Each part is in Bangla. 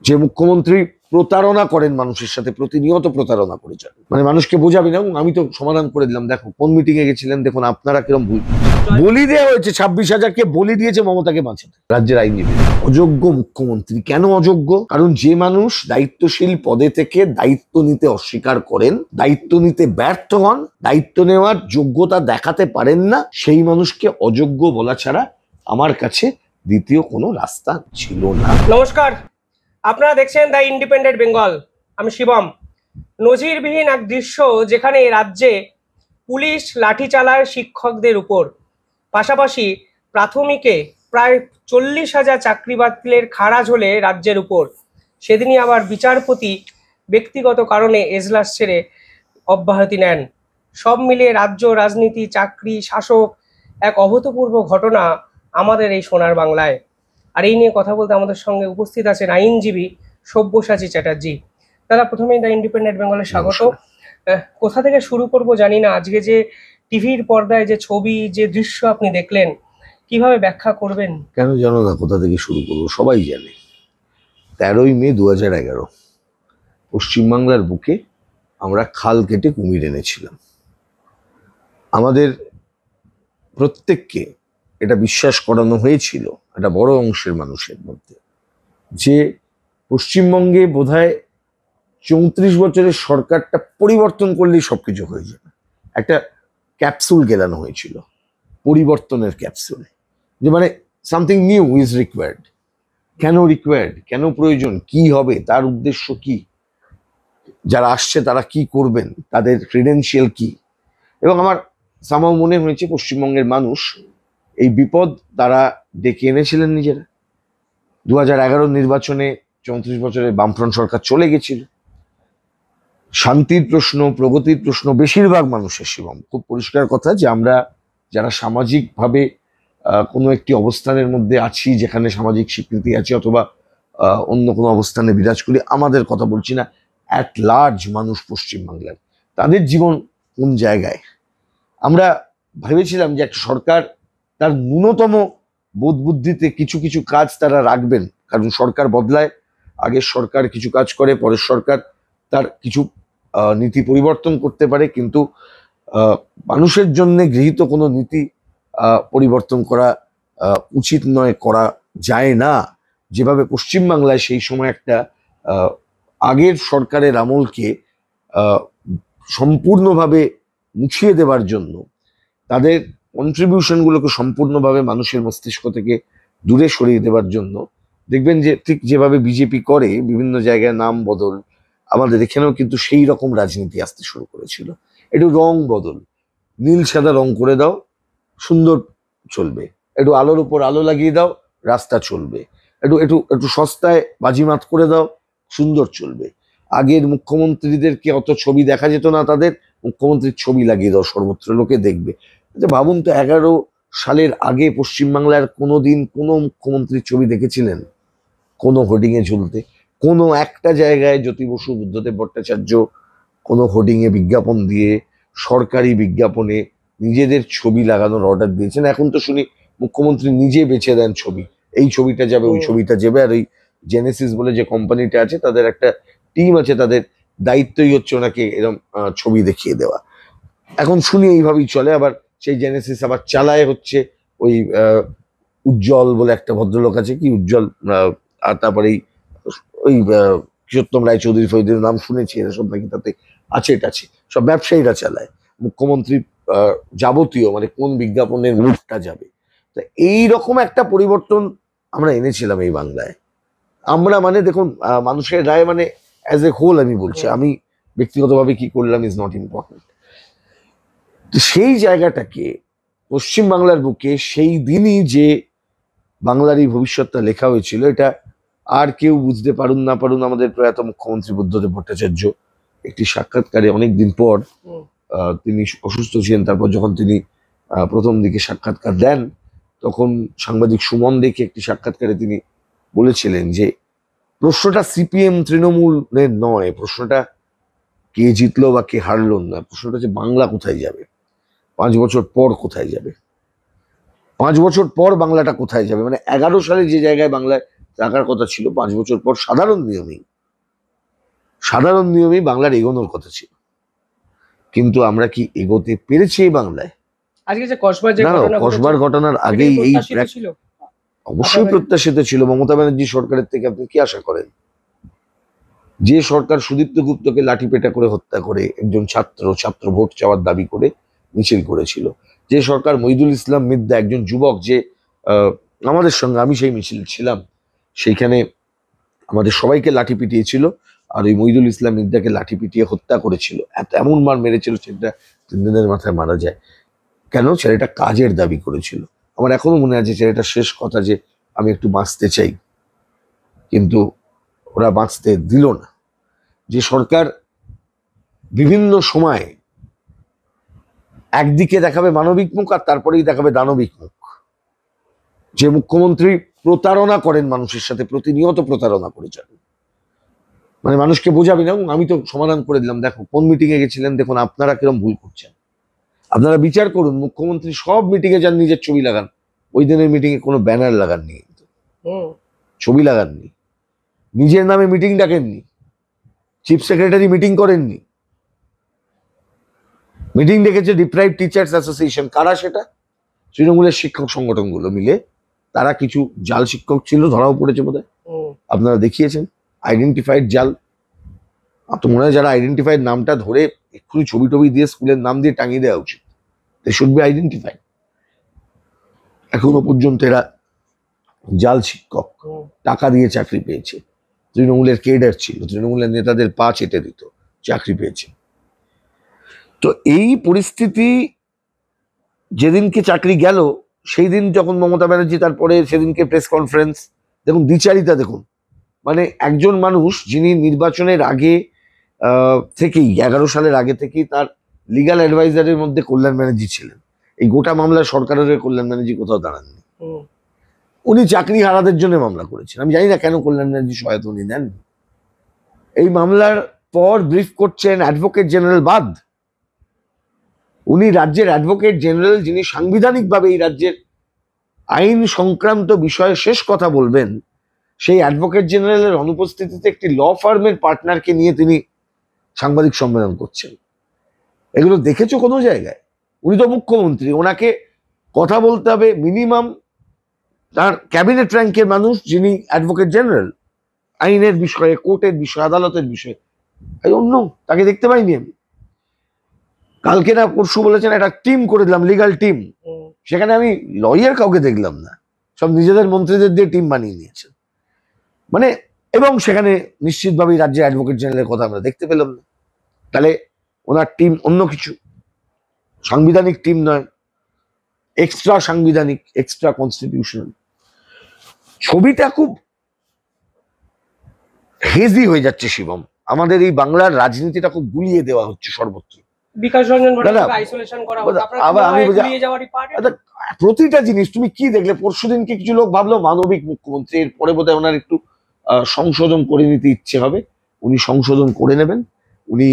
যে মুখ্যমন্ত্রী প্রতারণা করেন মানুষের সাথে, প্রতিনিয়ত প্রতারণা করে যান, মানে মানুষকে বোঝাবি না। আমি তো সমাধান করে দিলাম, দেখো কোন মিটিং এ গেছিলেন, দেখুন আপনারা কিরম ভুল বলি দেওয়া হয়েছে। 26,000-কে বলি দিয়েছে মমতাকে বাঁচাতে রাজ্যের আইনজীবী। অযোগ্য মুখ্যমন্ত্রী। কেন অযোগ্য? কারণ যে মানুষ দায়িত্বশীল পদে থেকে দায়িত্ব নিতে অস্বীকার করেন, দায়িত্ব নিতে ব্যর্থ হন, দায়িত্ব নেওয়ার যোগ্যতা দেখাতে পারেন না, সেই মানুষকে অযোগ্য বলা ছাড়া আমার কাছে দ্বিতীয় কোনো রাস্তা ছিল না। নমস্কার, আপনারা দেখছেন দ্য ইন্ডিপেন্ডেন্ট বেঙ্গল। আমি শিবম। নজিরবিহীন এক দৃশ্য, যেখানে রাজ্যে পুলিশ লাঠি চালায় শিক্ষকদের উপর, পাশাপাশি প্রাথমিকে প্রায় 40,000 চাকরি বাতিলের খারাজ হলে রাজ্যের উপর, সেদিনই আবার বিচারপতি ব্যক্তিগত কারণে এজলাস ছেড়ে অব্যাহতি নেন। সব মিলিয়ে রাজ্য রাজনীতি, চাকরি, শাসক, এক অভূতপূর্ব ঘটনা আমাদের এই সোনার বাংলায়। আর এই নিয়ে কথা বলতে আমাদের সঙ্গে উপস্থিত আছেন আইনজীবী সব্যসাচী চ্যাটার্জি। দাদা, প্রথমেই দ্য ইন্ডিপেন্ডেন্ট বেঙ্গলে স্বাগত। কোথা থেকে শুরু করব জানি না, আজকে যে টিভির পর্দায় যে ছবি, যে দৃশ্য আপনি দেখলেন, কিভাবে ব্যাখ্যা করবেন? কেন জানো না কোথা থেকে শুরু করবো? সবাই জানে 13ই মে 2011 পশ্চিমবাংলার বুকে আমরা খাল কেটে কুমির এনেছিলাম। আমাদের প্রত্যেককে এটা বিশ্বাস করানো হয়েছিল, একটা বড় অংশের মানুষের মধ্যে, যে পশ্চিমবঙ্গে বোধহয় 34 বছরের সরকারটা পরিবর্তন করলেই সবকিছু হয়ে যাবে। একটা ক্যাপসুল গেলানো হয়েছিল, পরিবর্তনের ক্যাপসুল, যে মানে সামথিং নিউ ইজ রিকোয়ার্ড। কেন রিকোয়ার্ড, কেন প্রয়োজন, কি হবে, তার উদ্দেশ্য কি, যারা আসছে তারা কি করবেন, তাদের ক্রিডেন্সিয়াল কি। এবং আমার সামাও মনে হয়েছে পশ্চিমবঙ্গের মানুষ এই বিপদ তারা ডেকে এনেছিলেন নিজেরা। 2011 নির্বাচনে 34 বছরের বামফ্রন্ট সরকার চলে গেছিল। শান্তির প্রশ্ন, প্রগতির প্রশ্ন বেশিরভাগ মানুষের, শিবম, খুব পরিষ্কার কথা, যে আমরা যারা সামাজিকভাবে কোনো একটি অবস্থানের মধ্যে আছি, যেখানে সামাজিক স্বীকৃতি আছে, অথবা অন্য কোনো অবস্থানে বিরাজ করি, আমাদের কথা বলছি না, অ্যাট লার্জ মানুষ পশ্চিমবাংলার, তাদের জীবন কোন জায়গায়। আমরা ভেবেছিলাম যে একটা সরকার তার ন্যূনতম বোধ বুদ্ধিতে কিছু কিছু কাজ তারা রাখবেন, কারণ সরকার বদলায়, আগের সরকার কিছু কাজ করে, পরের সরকার তার কিছু নীতি পরিবর্তন করতে পারে, কিন্তু মানুষের জন্য গৃহীত কোনো নীতি পরিবর্তন করা উচিত নয়, করা যায় না। যেভাবে পশ্চিমবাংলায় সেই সময় একটা আগের সরকারের আমলকে সম্পূর্ণভাবে মুছিয়ে দেওয়ার জন্য, তাদের কন্ট্রিবিউশনগুলোকে সম্পূর্ণভাবে মানুষের মস্তিষ্ক থেকে দূরে সরিয়ে দেওয়ার জন্য, দেখবেন যে ঠিক যেভাবে বিজেপি করে বিভিন্ন জায়গায় নাম বদল, আমাদের এখানেও কিন্তু সেই রকম রাজনীতি আসতে শুরু করেছিল। একটু রং বদল, নীল সাদা রং করে দাও, সুন্দর চলবে। একটু আলোর উপর আলো লাগিয়ে দাও, রাস্তা চলবে। একটু একটু একটু সস্তায় বাজিমাত করে দাও, সুন্দর চলবে। আগের মুখ্যমন্ত্রীদেরকে অত ছবি দেখা যেত না, তাদের মুখ্যমন্ত্রীর ছবি লাগিয়ে দাও, সর্বত্র লোকে দেখবে। ভাবুন তো, 11 সালের আগে পশ্চিমবাংলার কোনোদিন কোনো মুখ্যমন্ত্রীর ছবি দেখেছিলেন কোনো হোর্ডিং এ ঝুলতে? কোনো একটা জায়গায় জ্যোতি বসু, বুদ্ধদেব ভট্টাচার্য কোনো হোর্ডিং এ বিজ্ঞাপন দিয়ে, সরকারি বিজ্ঞাপনে নিজেদের ছবি লাগানোর অর্ডার দিয়েছেন? এখন তো শুনি মুখ্যমন্ত্রী নিজে বেছে দেন ছবি, এই ছবিটা যাবে, ওই ছবিটা যাবে। আর ওই জেনেসিস বলে যে কোম্পানিটা আছে, তাদের একটা টিম আছে, তাদের দায়িত্বই হচ্ছে ওনাকে এরকম ছবি দেখিয়ে দেওয়া। এখন শুনি এইভাবেই চলে। আবার সেই জেনেসিস আবার চালায় হচ্ছে ওই উজ্জ্বল বলে একটা ভদ্রলোক আছে, কি উজ্জ্বল, আর তারপরে ওই কিশোরতম রায়চৌধুরী ফৌজদারের নাম শুনেছি, এরা সব নাকি তাতে আছে, এটা আছে, সব ব্যবসায়ীরা চালায়। মুখ্যমন্ত্রীর যাবতীয়, মানে কোন বিজ্ঞাপনের মুখটা যাবে, তো এইরকম একটা পরিবর্তন আমরা এনেছিলাম এই বাংলায়। আমরা, মানে দেখুন, মানুষের রায়, মানে অ্যাজ এ হোল আমি বলছি, আমি ব্যক্তিগতভাবে কি করলাম ইজ নট ইম্পর্টেন্ট। তো সেই জায়গাটাকে পশ্চিমবাংলার বুকে সেই দিনই যে বাংলারই ভবিষ্যৎটা লেখা হয়েছিল, এটা আর কেউ বুঝতে পারুন না পারুন, আমাদের প্রয়াত মুখ্যমন্ত্রী বুদ্ধদেব ভট্টাচার্য একটি সাক্ষাৎকারে অনেকদিন পর, তিনি অসুস্থ ছিলেন, তারপর যখন তিনি প্রথম দিকে সাক্ষাৎকার দেন, তখন সাংবাদিক সুমন দেখে একটি সাক্ষাৎকারে তিনি বলেছিলেন যে প্রশ্নটা সিপিএম তৃণমূলের নয়, প্রশ্নটা কে জিতলো বা কে হারলো না, প্রশ্নটা হচ্ছে বাংলা কোথায় যাবে, 5 বছর পর কোথায় যাবে, 5 বছর পর বাংলাটা কোথায় যাবে। মানে 11 সালে যে জায়গায় বাংলায় থাকার কথা ছিল, 5 বছর পর সাধারণ নিয়মেই বাংলার এগোনোর কথা ছিল। কিন্তু আমরা কি এগোতে পেরেছি এই বাংলায়? আজকে যে কসবার যে না, ঘটনা কসবার ঘটেছে, ঘটনার এটা আগেই কি এই প্রত্যাশিত ছিল? অবশ্যই আপনাদের- প্রত্যাশিত ছিল। মমতা ব্যানার্জি সরকারের থেকে আপনি কি আশা করেন? যে সরকার সুদীপ্ত গুপ্তকে লাঠিপেটা করে হত্যা করে একজন ছাত্র ভোট চাওয়ার দাবি করে মিছিল করেছিল, যে সরকার মইদুল ইসলাম মিদ্দা একজন যুবক, যে আমাদের সঙ্গে, আমি সেই মিছিল ছিলাম, সেইখানে আমাদের সবাইকে লাঠি পিটিয়েছিল, আর ওই মইদুল ইসলাম মিদ্দাকে লাঠি পিটিয়ে হত্যা করেছিল, এমন মার মেরেছিল সেটা 3 দিনের মাথায় মারা যায়। কেন? ছেলেটা কাজের দাবি করেছিল। আমার এখনো মনে আছে ছেলেটার শেষ কথা যে আমি একটু বাঁচতে চাই, কিন্তু ওরা বাঁচতে দিল না। যে সরকার বিভিন্ন সময় একদিকে দেখাবে মানবিক মুখ আর তারপরেই দেখাবে দানবিক মুখ, যে মুখ্যমন্ত্রী প্রতারণা করেন মানুষের সাথে, প্রতিনিয়ত প্রতারণা করে যান, মানে মানুষকে বোঝাবি না, আমি তো সমাধান করে দিলাম, দেখো কোন মিটিং এ গেছিলেন, দেখুন আপনারা কিরকম ভুল করছেন, আপনারা বিচার করুন। মুখ্যমন্ত্রী সব মিটিং এ যান, নিজের ছবি লাগান, ওই দিনের মিটিং এ কোনো ব্যানার লাগাননি, কিন্তু ছবি লাগাননি, নিজের নামে মিটিং ডাকেননি, চিফ সেক্রেটারি মিটিং করেননি, মিটিং ডেকেছে ডিপ্রাইভ টিচার্স অ্যাসোসিয়েশন। কারা সেটা? তৃণমূলের শিক্ষক সংগঠনগুলো মিলে। তারা কিছু জাল শিক্ষক ছিল, ধরাও পড়েছে বোধহয়, আপনারা দেখিয়েছেন, আইডেন্টিফাইড জাল। তো মনে হয় যারা আইডেন্টিফাইড নামটা ধরে এক্ষুনি ছবি টবি দিয়ে স্কুলের নাম দিয়ে টাঙিয়ে দেওয়া উচিত, দে শুড বি আইডেন্টিফাইড। এখনো পর্যন্ত এরা জাল শিক্ষক, টাকা দিয়ে চাকরি পেয়েছে, তৃণমূলের কেডার ছিল, তৃণমূলের নেতাদের পা চেটে দিত, চাকরি পেয়েছে। তো এই পরিস্থিতি যেদিনকে চাকরি গেল, সেই দিন যখন মমতা ব্যানার্জি তারপরে সেদিনকে প্রেস কনফারেন্স, দেখুন দ্বিচারিতা দেখুন, মানে একজন মানুষ যিনি নির্বাচনের আগে থেকেই 11 সালের আগে থেকেই তার লিগাল অ্যাডভাইজারের মধ্যে কল্যাণ ব্যানার্জি ছিলেন, এই গোটা মামলায় সরকারের কল্যাণ ব্যানার্জি কোথাও দাঁড়াননি, উনি চাকরি হারাদের জন্য মামলা করেছেন। আমি জানি না কেন কল্যাণ ব্যানার্জি সহায়তা উনি নেন। এই মামলার পর ব্রিফ করছেন অ্যাডভোকেট জেনারেল বাদ, উনি রাজ্যের অ্যাডভোকেট জেনারেল, যিনি সাংবিধানিকভাবে এই রাজ্যের আইন সংক্রান্ত বিষয়ে শেষ কথা বলবেন, সেই অ্যাডভোকেট জেনারেলের অনুপস্থিতিতে একটি ল ফার্মের পার্টনারকে নিয়ে তিনি সাংবাদিক সম্মেলন করছেন। এগুলো দেখেছো কোনো জায়গায়? উনি তো মুখ্যমন্ত্রী, ওনাকে কথা বলতে হবে মিনিমাম তার ক্যাবিনেট র্যাঙ্কের মানুষ, যিনি অ্যাডভোকেট জেনারেল, আইনের বিষয়ে, কোর্টের বিষয়ে, আদালতের বিষয়ে। অন্য তাকে দেখতে পাইনি আমি। কালকে না পরশু বলেছেন একটা টিম করে দিলাম, লিগাল টিম, সেখানে আমি লয়ার কাউকে দেখলাম না, সব নিজেদের মন্ত্রীদের দিয়ে টিম বানিয়ে নিয়েছেন, মানে, এবং সেখানে নিশ্চিতভাবেই রাজ্যের অ্যাডভোকেট জেনারেলের কথা আমরা দেখতে পেলাম না। তাহলে ওনার টিম অন্য কিছু, সাংবিধানিক টিম নয়, এক্সট্রা সাংবিধানিক, এক্সট্রা কনস্টিটিউশনাল। ছবিটা খুব হেজি হয়ে যাচ্ছে শিবম, আমাদের এই বাংলার রাজনীতিটা খুব গুলিয়ে দেওয়া হচ্ছে সর্বত্র। বিকাশ রঞ্জন দাদা, ভট্টাচার্যকে আইসোলেশন করা হলো, আপনারা আবার কি আমি মনে হয় বুঝা- গুলিয়ে যাওয়ারই পার্ট? প্রতিটা জিনিস তুমি কি দেখলে? পরশুদিনকে কিছু লোক ভাবলো মানবিক মুখ্যমন্ত্রী, এরপরে বোধহয় ওনার একটু সংশোধন করে নিতে ইচ্ছে হবে, উনি সংশোধন করে নেবেন, উনি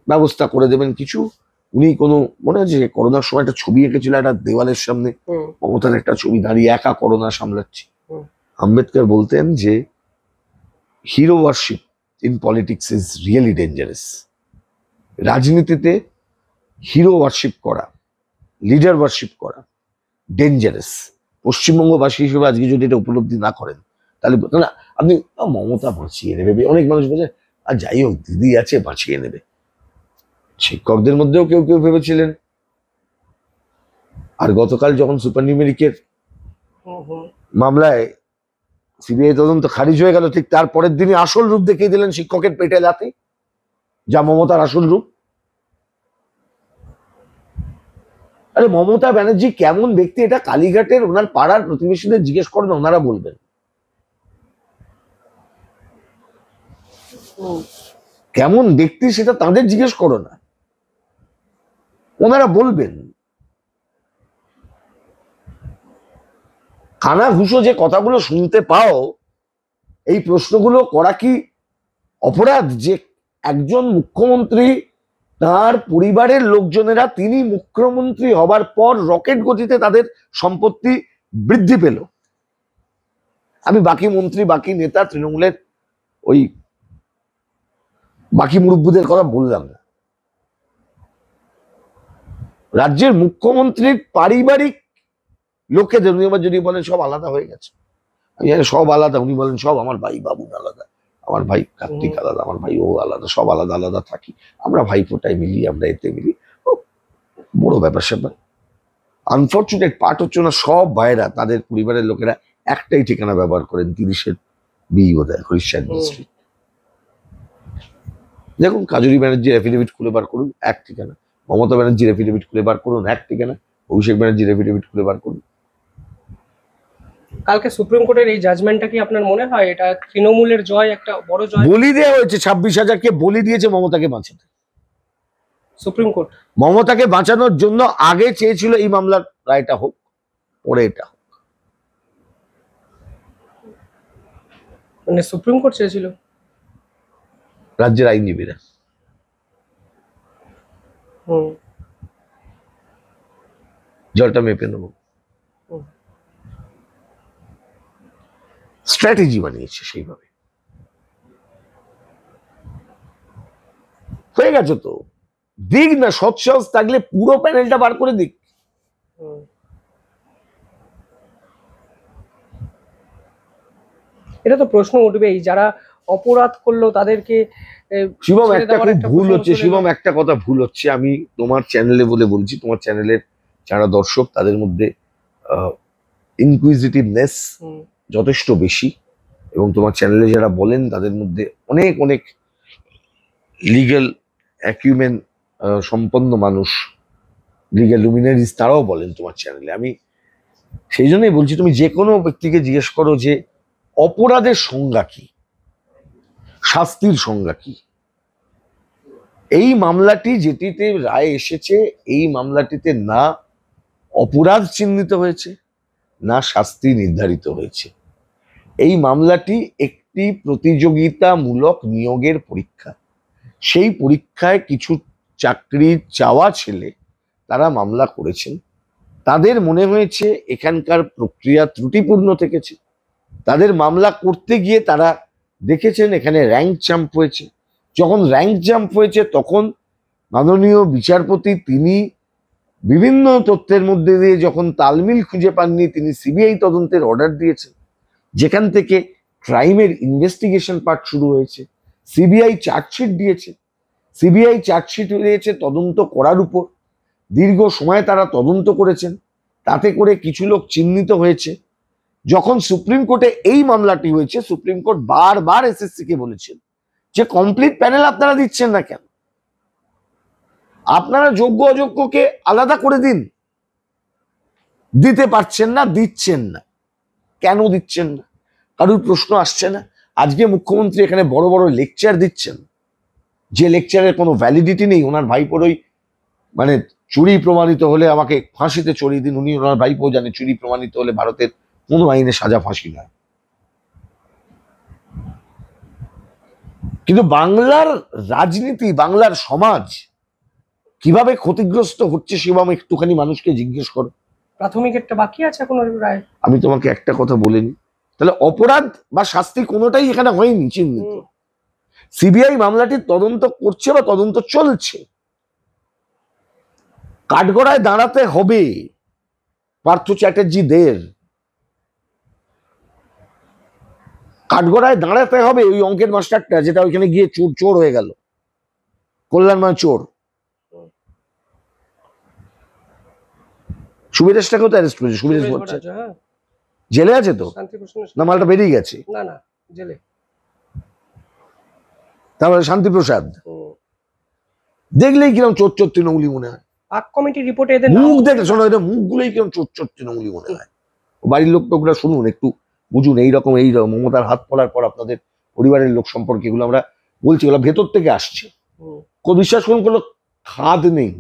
ব্যবস্থা করে দেবেন কিছু। উনি কোনো, মনে আছে করোনার সময় একটা ছবি এঁকেছিল একটা দেওয়ালের সামনে, মমতার একটা ছবি দাঁড়িয়ে একা করোনা সামলাচ্ছি। আম্বেদকর বলতেন যে hero warship in politics is really dangerous. রাজনীতিতে হিরো ওয়ারশিপ করা, লিডার ওয়ারশিপ করা ডেঞ্জারাস। পশ্চিমবঙ্গবাসী হিসেবে আজকে যদি এটা উপলব্ধি না করেন, তাহলে না, আপনি মমতা বাঁচিয়ে নেবে, অনেক মানুষ বলে আর যাই হোক দিদি আছে বাঁচিয়ে নেবে। শিক্ষকদের মধ্যেও কেউ কেউ ভেবেছিলেন। আর গতকাল যখন সুপার নিউমেরিকের মামলায় সিবিআই তদন্ত খারিজ হয়ে গেল, ঠিক তারপরের দিনই আসল রূপ দেখিয়ে দিলেন শিক্ষকের পেটে লাথি, যা মমতার আসল রূপ। আরে মমতা ব্যানার্জি কেমন ব্যক্তি, এটা কালীঘাটের ওনার পাড়ার প্রতিবেশীদের জিজ্ঞেস করেন, ওনারা বলবেন কেমন ব্যক্তি, সেটা তাদের জিজ্ঞেস করো না, ওনারা বলবেন। কানা ঘুষো যে কথাগুলো শুনতে পাও, এই প্রশ্নগুলো করা কি অপরাধ? যে একজন মুখ্যমন্ত্রী, তার পরিবারের লোকজনেরা, তিনি মুখ্যমন্ত্রী হবার পর রকেট গতিতে তাদের সম্পত্তি বৃদ্ধি পেল, আমি বাকি মন্ত্রী, বাকি নেতা, তৃণমূলের ওই বাকি মুরব্বীদের কথা বললাম না। রাজ্যের মুখ্যমন্ত্রীর পারিবারিক লোকেদের উনি আবার যদি বলেন সব আলাদা হয়ে গেছে, আমি জানি সব আলাদা, উনি বলেন সব আমার ভাই বাবুন আলাদা, আমার ভাই কার্তিক আলাদা, আমার ভাই ও আলাদা, সব আলাদা আলাদা থাকি, আমরা ভাইফোঁটায় মিলি, আমরা এতে মিলি। বড় ব্যাপার স্যাপার। আনফর্চুনেট পার্ট হচ্ছে না, সব ভাইরা তাদের পরিবারের লোকেরা একটাই ঠিকানা ব্যবহার করেন, 30-এর বি বোধহয় হরিশ্চার স্ট্রিট। দেখুন, কাজরি ব্যানার্জির এফিডেভিট খুলে বার করুন, এক ঠিকানা। মমতা ব্যানার্জির এফিডেভিট খুলে বার করুন, এক ঠিকানা। অভিষেক ব্যানার্জির এফিডেভিট খুলে বার করুন। কালকে সুপ্রিম কোর্টের এই জাজমেন্টটা কি আপনার মনে হয় এটা তৃণমূলের জয়, একটা বড় জয়? বলি দেওয়া হয়েছে 26,000-কে, বলি দিয়েছে মমতাকে বাঁচাতে। সুপ্রিম কোর্ট মমতাকে বাঁচানোর জন্য আগে চেয়েছিল এই মামলার রায়টা হোক, পরে এটা হোক। মানে সুপ্রিম কোর্ট চেয়েছিল? রাজ্যের আইনজীবীরা। জলটা মেপে নেব, স্ট্র্যাটেজি বানিয়েছে সেইভাবে। হয়ে গেছে তো, দিক না, সৎসাহস থাকলে পুরো প্যানেলটা বার করে দিক। এটা তো প্রশ্ন উঠবেই, যারা অপরাধ করলো তাদেরকে। শিবম, একটা খুব ভুল হচ্ছে, শিবম একটা কথা ভুল হচ্ছে। আমি তোমার চ্যানেলে বলে বলছি, তোমার চ্যানেলের যারা দর্শক তাদের মধ্যে ইনকুইজিটিভনেস যথেষ্ট বেশি, এবং তোমার চ্যানেলে যারা বলেন তাদের মধ্যে অনেক অনেক লিগ্যাল অ্যাকিউমেন সম্পন্ন মানুষ, লিগ্যাল লুমিনারিজ, তারাও বলেন তোমার চ্যানেলে। আমি সেই জন্যই বলছি, তুমি যে কোনো ব্যক্তিকে জিজ্ঞেস করো যে অপরাধের সংজ্ঞা কি, শাস্তির সংজ্ঞা কি। এই মামলাটি যেটিতে রায় এসেছে, এই মামলাটিতে না অপরাধ চিহ্নিত হয়েছে, না শাস্তি নির্ধারিত হয়েছে। এই মামলাটি একটি প্রতিযোগিতামূলক নিয়োগের পরীক্ষা। সেই পরীক্ষায় কিছু চাকরি চাওয়া ছেলে তারা মামলা করেছেন, তাদের মনে হয়েছে এখানকার প্রক্রিয়া ত্রুটিপূর্ণ থেকেছে। তাদের মামলা করতে গিয়ে তারা দেখেছেন এখানে র্যাঙ্ক জাম্প হয়েছে। যখন র্যাঙ্ক জাম্প হয়েছে তখন মাননীয় বিচারপতি তিনি বিভিন্ন তথ্যের মধ্যে দিয়ে যখন তালমিল খুঁজে পাননি, তিনি সিবিআই তদন্তের অর্ডার দিয়েছেন, যেখান থেকে ক্রাইমের ইনভেস্টিগেশন পার্ট শুরু হয়েছে। সিবিআই চার্জশিট দিয়েছে, সিবিআই চার্জশিট দিয়েছে তদন্ত করার উপর। দীর্ঘ সময় তারা তদন্ত করেছেন, তাতে করে কিছু লোক চিহ্নিত হয়েছে। যখন সুপ্রিম কোর্টে এই মামলাটি হয়েছে, সুপ্রিম কোর্ট বারবার এসএসসি কে বলেছেন যে কমপ্লিট প্যানেল আপনারা দিচ্ছেন না কেন, আপনারা যোগ্য অযোগ্যকে আলাদা করে দিন। দিতে পারছেন না, দিচ্ছেন না, কেন দিচ্ছেন না? কারোর প্রশ্ন আসছে না। আজকে মুখ্যমন্ত্রী এখানে বড় বড় লেকচার দিচ্ছেন, যে লেকচারের কোনো ভ্যালিডিটি নেই। ওনার ভাইপোরই মানে চুরি প্রমাণিত হলে আমাকে ফাঁসিতে চড়িয়ে দিন, উনি ওনার ভাইপো জানে চুরি প্রমাণিত হলে ভারতের কোনো আইনে সাজা ফাঁসি নয়। কিন্তু বাংলার রাজনীতি, বাংলার সমাজ কিভাবে ক্ষতিগ্রস্ত হচ্ছে শিবম, একটুখানি মানুষকে জিজ্ঞেস করো। প্রাথমিক একটা বাকি আছে এখনো রায়। আমি তোমাকে একটা কথা বলিনি, তাহলে অপরাধ বা শাস্তি কোনোটাই এখানে হয়নি চিহ্নিত। সিবিআই মামলাটির তদন্ত করছে বা তদন্ত চলছে। কাঠগড়ায় দাঁড়াতে হবে পার্থ চ্যাটার্জিদের, কাঠগড়ায় দাঁড়াতে হবে ওই অঙ্কের মাস্টারটা যেটা ওইখানে গিয়ে চোর চোর হয়ে গেল, কল্যাণময় চোর। সুবিরেশটাকেও তো অ্যারেস্ট করেছে, সুবিরেশ বলছে জেলে আছে তো, না মালটা বেরিয়ে গেছে? না না, জেলে। তারপরে শান্তিপ্রসাদ, দেখলেই কিরকম চোর চোর তৃণমূলী মনে হয়। পাক কমিটির রিপোর্টে এদের মুখ দেখে শোনো, এদের মুখগুলোই কিরকম চোর চোর তৃণমূলী মনে হয়। বাড়ির লোক টোকরা শুনুন, একটু বুঝুন, এইরকম মমতার হাত পড়ার পর আপনাদের পরিবারের লোক সম্পর্কে এগুলো আমরা বলছি, ওগুলো ভেতর থেকে আসছে। কোন বিশ্বাস করুন, কোনো খাদ নেই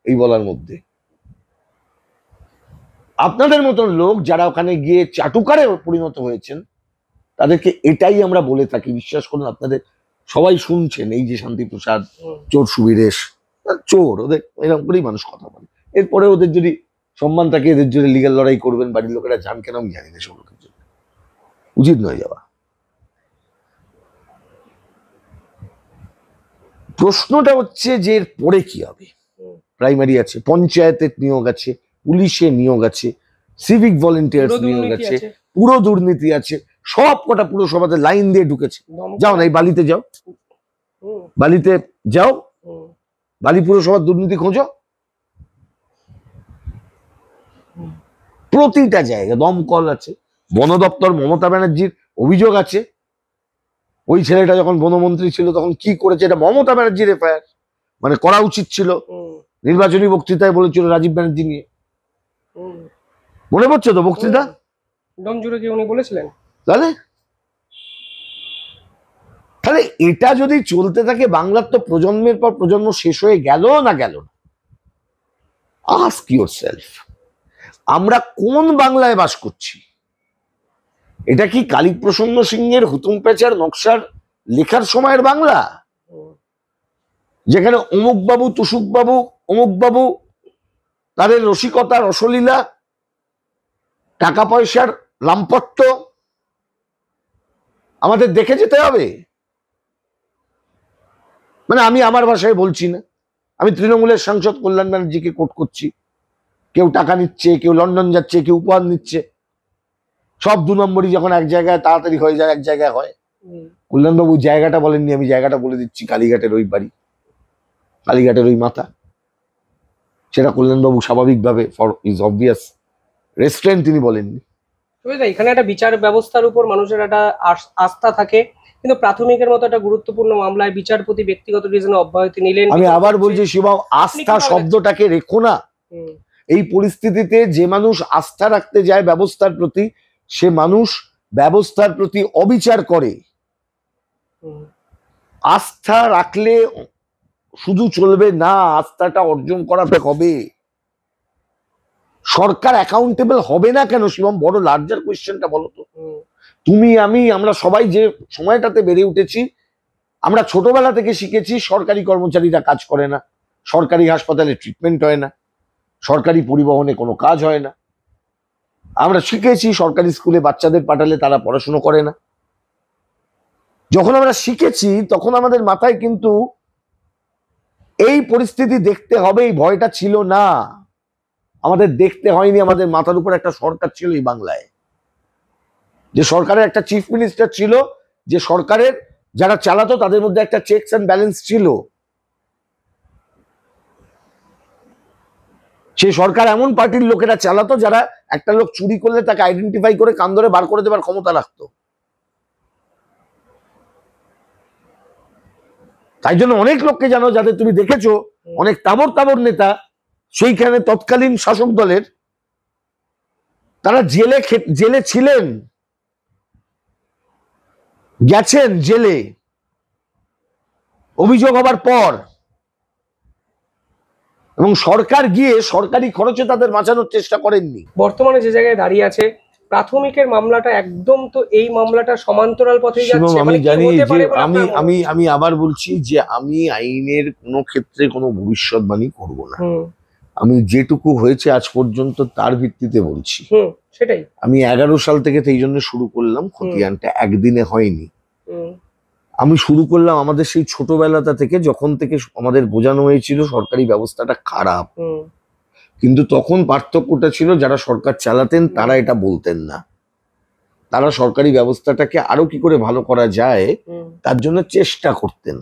এই বলার মধ্যে। আপনাদের মতন লোক যারা ওখানে গিয়ে চাটুকারে পরিণত হয়েছেন, তাদেরকে এটাই আমরা বলে থাকি। বিশ্বাস করুন, আপনাদের সবাই শুনছেন, এই যে শান্তিপ্রসাদ চোর, সুবিরেশ চোর, ওদের এরকম করেই মানুষ কথা বলে। এরপরে ওদের যদি সম্মান থাকে, এদের যদি লিগ্যাল লড়াই করবেন, বাড়ির লোকেরা জান কেন আমি জানি না, সব লোকের জন্য উচিত নয় যাওয়া। প্রশ্নটা হচ্ছে যে এর পরে কি হবে। প্রাইমারি আছে, পঞ্চায়েতের নিয়োগ আছে, পুলিশের নিয়োগ আছে, সিভিক ভলেন্টিয়ার্স নিয়োগ আছে, পুরো দুর্নীতি আছে, সব কটা পুরসভাতে লাইন দিয়ে ঢুকেছে। যাও না, এই বালিতে যাও, বালিতে যাও, বালি পুরসভার দুর্নীতি খোঁজো, প্রতিটা জায়গায় দমকল আছে। বন দপ্তর, মমতা ব্যানার্জির অভিযোগ আছে ওই ছেলেটা যখন বনমন্ত্রী ছিল তখন কি করেছে, এটা মমতা ব্যানার্জির এফআইআর, মানে করা উচিত ছিল। নির্বাচনী বক্তৃতায় বলেছিল রাজীব ব্যানার্জি নিয়ে, মনে পড়ছে তো বক্তৃতা, দম জুড়ে কি উনি বলেছিলেন? তাহলে তাহলে এটা যদি চলতে থাকে, বাংলার তো প্রজন্মের পর প্রজন্ম শেষ হয়ে গেল না গেল না। আস্ক ইয়োরসেলফ, আমরা কোন বাংলায় বাস করছি? এটা কি কালীপ্রসন্ন সিংহের হুতুম পেঁচার নকশার লেখার সময়ের বাংলা, যেখানে অমুক বাবু, তুসুক বাবু, অমুক বাবু, তাদের রসিকতা, রসলীলা, টাকা পয়সার লাম্পট্য আমাদের দেখে যেতে হবে? মানে আমি আমার ভাষায় বলছি না, আমি তৃণমূলের সাংসদ কল্যাণ ব্যানার্জিকে কোট করছি। কেউ টাকা নিচ্ছে, কেউ লন্ডন যাচ্ছে, কেউ উপহার নিচ্ছে, সব 2 নম্বরই যখন এক জায়গায় তাড়াতাড়ি হয়ে যায়, এক জায়গায় হয়। কল্যাণবাবু জায়গাটা বলেননি, আমি জায়গাটা বলে দিচ্ছি, কালীঘাটের ওই বাড়ি, কালীঘাটের ওই মাথা, সেটা কল্যাণবাবু স্বাভাবিকভাবে ফর ইজ অবভিয়াস রেস্টুরেন্ট তিনি বলেননি। এখানে একটা বিচার ব্যবস্থার উপর মানুষের একটা আস্থা থাকে, কিন্তু প্রাথমিকের মতো একটা গুরুত্বপূর্ণ মামলায় বিচারপতি ব্যক্তিগত রিজনে অব্যাহতি নিলেন। আমি আবার বলছি শিবম, আস্থা শব্দটাকে রেখো না। এই পরিস্থিতিতে যে মানুষ আস্থা রাখতে যায় ব্যবস্থার প্রতি, সে মানুষ ব্যবস্থার প্রতি অবিচার করে। আস্থা রাখলে শুধু চলবে না, আস্থাটা অর্জন করাতে হবে। সরকার অ্যাকাউন্টেবল হবে না কেন শিবম? বড় লার্জার কোয়েশ্চেনটা বলো তো। তুমি, আমি, আমরা সবাই যে সময়টাতে বেড়ে উঠেছি, আমরা ছোটবেলা থেকে শিখেছি সরকারি কর্মচারীরা কাজ করে না, সরকারি হাসপাতালে ট্রিটমেন্ট হয় না, সরকারি পরিবহনে কোনো কাজ হয় না। আমরা শিখেছি সরকারি স্কুলে বাচ্চাদের পাঠালে তারা পড়াশুনো করে না। যখন আমরা শিখেছি তখন আমাদের মাথায় কিন্তু এই পরিস্থিতি দেখতে হবে এই ভয়টা ছিল না। আমাদের দেখতে হয়নি, আমাদের মাথার উপর একটা সরকার ছিল এই বাংলায়, যে সরকারের একটা চিফ মিনিস্টার ছিল, যে সরকারের যারা চালাতো তাদের মধ্যে একটা চেকস অ্যান্ড ব্যালেন্স ছিল। সেই সরকার এমন পার্টির লোকেরা চালাতো যারা একটা লোক চুরি করলে তাকে আইডেন্টিফাই করে কান ধরে বার করে দেবার ক্ষমতা রাখতো। তাই জন্য অনেক লোককে জানো, যাদের তুমি দেখেছো অনেক তাবর তাবর নেতা সেইখানে তৎকালীন শাসক দলের, তারা জেলে ছিলেন, গেছেন জেলে অভিযোগ হবার পর, এবং সরকার গিয়ে সরকারি খরচে তাদের বাঁচানোর চেষ্টা করেননি। বর্তমানে যে জায়গায় দাঁড়িয়ে আছে, প্রাথমিকের মামলাটা একদম তো এই মামলাটা সমান্তরাল পথে যাচ্ছে। আমি জানি যে আমি আবার বলছি যে আমি আইনের কোনো ক্ষেত্রে কোনো ভবিষ্যৎবাণী করব না। আমি যেটুকু হয়েছে আজ পর্যন্ত তার ভিত্তিতে বলছি। সেটাই আমি 11 সাল থেকে এই জন্য শুরু করলাম, খতিয়ানটা একদিনে হয়নি। আমি শুরু করলাম আমাদের সেই ছোটবেলাটা থেকে, যখন থেকে আমাদের বোঝানো হয়েছিল সরকারি ব্যবস্থাটা খারাপ, কিন্তু তখন পার্থক্যটা ছিল যারা সরকার চালাতেন তারা এটা বলতেন না, তারা সরকারি ব্যবস্থাটাকে আরো কি করে ভালো করা যায় তার জন্য চেষ্টা করতেন।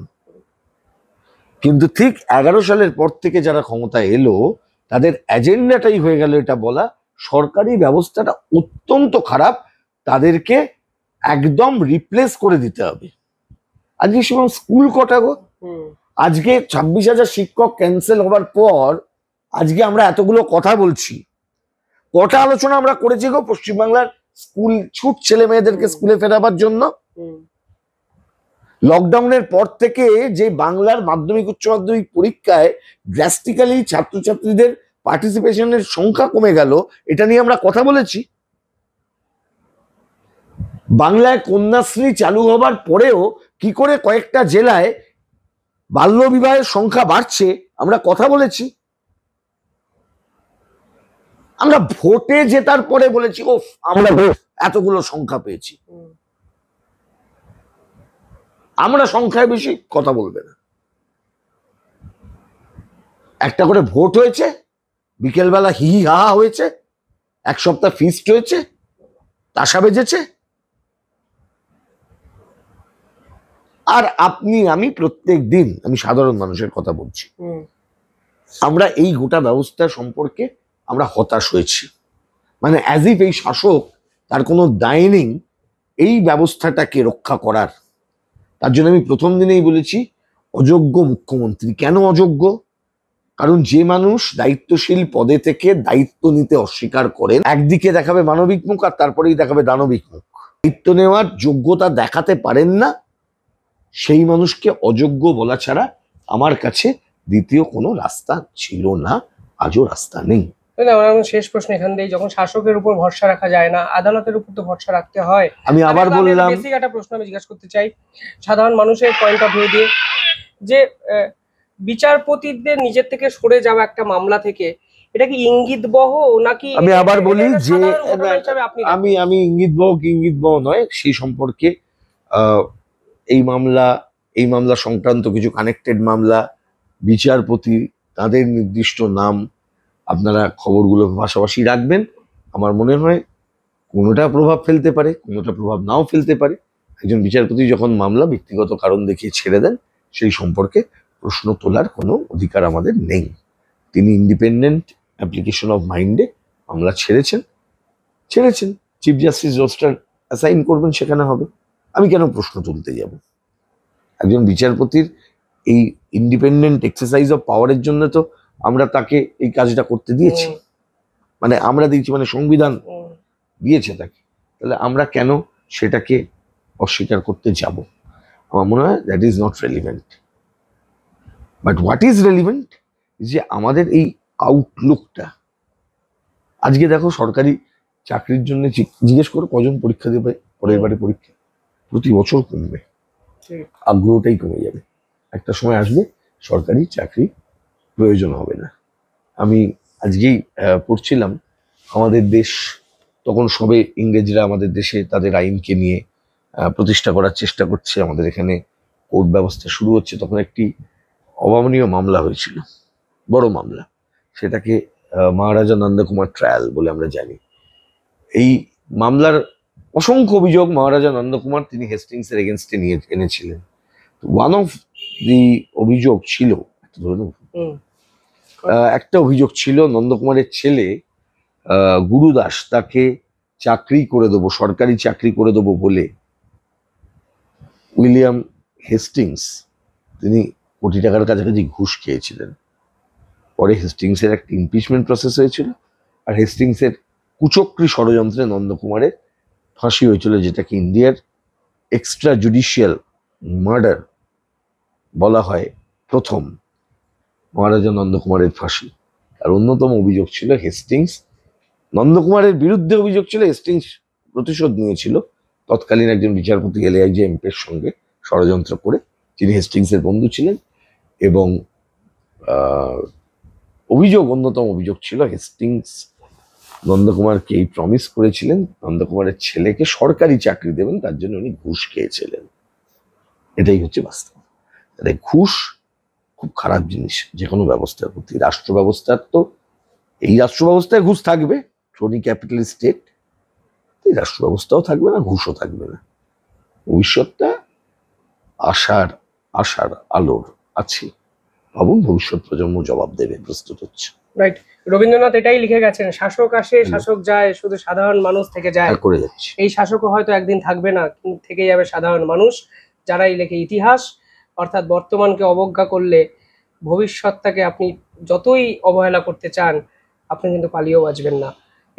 কিন্তু ঠিক 11 সালের পর থেকে যারা ক্ষমতায় এলো, তাদের এজেন্ডাটাই হয়ে গেল এটা বলা সরকারি ব্যবস্থাটা অত্যন্ত খারাপ, তাদেরকে একদম রিপ্লেস করে দিতে হবে। আজকে সময় স্কুল কটা গো, আজকে 26,000 শিক্ষক ক্যান্সেল হবার পর আজকে আমরা এতগুলো কথা বলছি, কটা আলোচনা আমরা করেছি গো পশ্চিমবাংলার স্কুল ছুট ছেলে মেয়েদেরকে স্কুলে ফেরাবার জন্য। লকডাউনের পর থেকে যে বাংলার মাধ্যমিক উচ্চ মাধ্যমিক পরীক্ষায় ড্রাস্টিক্যালি ছাত্রছাত্রীদের পার্টিসিপেশনের সংখ্যা কমে গেল, এটা নিয়ে আমরা কথা বলেছি। বাংলায় কন্যাশ্রী চালু হবার পরেও কি করে কয়েকটা জেলায় বাল্য বিবাহের সংখ্যা বাড়ছে আমরা কথা বলেছি। আমরা ভোটে জেতার পরে বলেছি ও আমরা এতগুলো সংখ্যা পেয়েছি, আমরা সংখ্যায় বেশি, কথা বলবে না। একটা করে ভোট হয়েছে, বিকেলবেলা হি হা হয়েছে, এক সপ্তাহ ফিস্ট হয়েছে, তাসা বেজেছে, আর আপনি আমি প্রত্যেক দিন, আমি সাধারণ মানুষের কথা বলছি, আমরা এই গোটা ব্যবস্থা সম্পর্কে আমরা হতাশ হয়েছি। মানে অ্যাজ ইফ এই শাসক, তার কোনো দায় নেই এই ব্যবস্থাটাকে রক্ষা করার। তার জন্য আমি প্রথম দিনেই বলেছি অযোগ্য মুখ্যমন্ত্রী। কেন অযোগ্য? কারণ যে মানুষ দায়িত্বশীল পদে থেকে দায়িত্ব নিতে অস্বীকার করেন, একদিকে দেখাবে মানবিক মুখ আর তারপরেই দেখাবে দানবিক মুখ। দায়িত্ব নেওয়ার যোগ্যতা দেখাতে পারেন না, সেই মানুষকে অযোগ্য বলা ছাড়া আমার কাছে দ্বিতীয় কোনো রাস্তা ছিল না, আজও রাস্তা নেই। শেষ প্রশ্ন এখান দিয়ে, যখন শাসকের উপর ভরসা রাখা যায় না, আদালতের উপর তো ভরসা রাখতে হয়। আমি আবার বললাম, বেসিক একটা প্রশ্ন আমি জিজ্ঞাসা করতে চাই সাধারণ মানুষের পয়েন্ট অফ ভিউ দিয়ে, যে বিচারপতিদের নিজের থেকে সরে যাওয়া একটা মামলা থেকে, এটা কি ইঙ্গিতবহ নাকি? আমি আবার বলি যে আমি ইঙ্গিতবহ নয়, সেই সম্পর্কে এই মামলা সংক্রান্ত কিছু কানেক্টেড মামলা, বিচারপতি, তাদের নির্দিষ্ট নাম আপনারা খবরগুলো পাশাপাশি রাখবেন। আমার মনে হয় কোনোটা প্রভাব ফেলতে পারে, কোনোটা প্রভাব নাও ফেলতে পারে। একজন বিচারপতি যখন মামলা ব্যক্তিগত কারণ দেখিয়ে ছেড়ে দেন, সেই সম্পর্কে প্রশ্ন তোলার কোনো অধিকার আমাদের নেই। তিনি ইন্ডিপেন্ডেন্ট অ্যাপ্লিকেশন অফ মাইন্ডে মামলা ছেড়েছেন। চিফ জাস্টিস রোস্টার অ্যাসাইন করবেন, সেখানে হবে। আমি কেন প্রশ্ন তুলতে যাব? একজন বিচারপতির এই ইন্ডিপেন্ডেন্ট এক্সারসাইজ অফ পাওয়ারের জন্য তো আমরা তাকে এই কাজটা করতে দিয়েছি, মানে আমরা দিয়েছি, মানে সংবিধান দিয়েছে তাকে। তাহলে আমরা কেন সেটাকে অস্বীকার করতে যাব? আমার মনে হয় that is not relevant. But what is relevant, যে আমাদের এই আউটলুকটা। আজকে দেখো, সরকারি চাকরির জন্য জিজ্ঞেস করো কজন পরীক্ষা দেবে পরের বারে পরীক্ষা, প্রতি বছর কমবে, আগ্রহটাই কমে যাবে। একটা সময় আসবে সরকারি চাকরি প্রয়োজন হবে না। আমি আজকেই পড়ছিলাম, আমাদের দেশ তখন সবে ইংরেজরা আমাদের দেশে তাদের আইনকে নিয়ে প্রতিষ্ঠা করার চেষ্টা করছে, আমাদের এখানে কোর্ট ব্যবস্থা শুরু হচ্ছে, তখন একটি অভাবনীয় মামলা হয়েছিল, বড় মামলা। সেটাকে মহারাজা নন্দকুমার ট্রায়াল বলে আমরা জানি। এই মামলার অসংখ্য অভিযোগ মহারাজা নন্দকুমার তিনি হেস্টিংস এর এগেনস্টে নিয়ে এনেছিলেন। ওয়ান অফ দি অভিযোগ ছিল, একটা অভিযোগ ছিল নন্দকুমারের ছেলে গুরুদাস তাকে চাকরি করে দেবো, সরকারি চাকরি করে দেবো বলে উইলিয়াম হেস্টিংস তিনি কোটি টাকার কাছাকাছি ঘুষ খেয়েছিলেন। পরে হেস্টিংসের একটা ইমপিচমেন্ট প্রসেস হয়েছিল, আর হেস্টিংসের কুচক্রী ষড়যন্ত্রে নন্দকুমারের ফাঁসি হয়েছিল, যেটাকে ইন্ডিয়ার এক্সট্রা জুডিশিয়াল মার্ডার বলা হয়। প্রথম মহারাজা নন্দকুমারের ফাঁসি। আর অন্যতম অভিযোগ ছিল হেস্টিংস, নন্দকুমারের বিরুদ্ধে অভিযোগ ছিল হেস্টিংস প্রতিশোধ নিয়েছিল তৎকালীন একজন বিচারপতি এলআইজে এমপের সঙ্গে ষড়যন্ত্র করে, যিনি হেস্টিংসের বন্ধু ছিলেন। এবং অন্যতম অভিযোগ ছিল হেস্টিংস নন্দকুমারকে এই প্রমিস করেছিলেন নন্দকুমারের ছেলেকে সরকারি চাকরি দেবেন, তার জন্য উনি ঘুষ খেয়েছিলেন। এটাই হচ্ছে বাস্তব। তাই ঘুষ খুব খারাপ জিনিস যে কোনো ব্যবস্থার প্রতি। রাষ্ট্র ব্যবস্থার তো, এই রাষ্ট্র ব্যবস্থায় ঘুষ থাকবে, ক্রনি ক্যাপিটাল স্টেট, এই রাষ্ট্র ব্যবস্থাও থাকবে না, ঘুষও থাকবে না। ভবিষ্যৎটা আশার আলোর আছে। ভাবুন, ভবিষ্যৎ প্রজন্ম জবাব দেবে, প্রস্তুত হচ্ছে। রাইট, রবীন্দ্রনাথ এটাই লিখে গেছেন, শাসক আসে শাসক যায়, শুধু সাধারণ মানুষ থেকে যায়। করে যাচ্ছে। এই শাসকও হয়তো একদিন থাকবে না, থেকে যাবে সাধারণ মানুষ, যারাই লেখে ইতিহাস। অর্থাৎ বর্তমানকে অবজ্ঞা করলে ভবিষ্যৎটাকে আপনি যতই অবহেলা করতে চান, আপনি কিন্তু পালিয়েও বাঁচবেন না।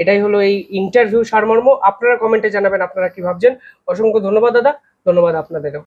এটাই হলো এই ইন্টারভিউ সারমর্ম। আপনারা কমেন্টে জানাবেন আপনারা কি ভাবছেন। অসংখ্য ধন্যবাদ দাদা, ধন্যবাদ আপনাদেরও।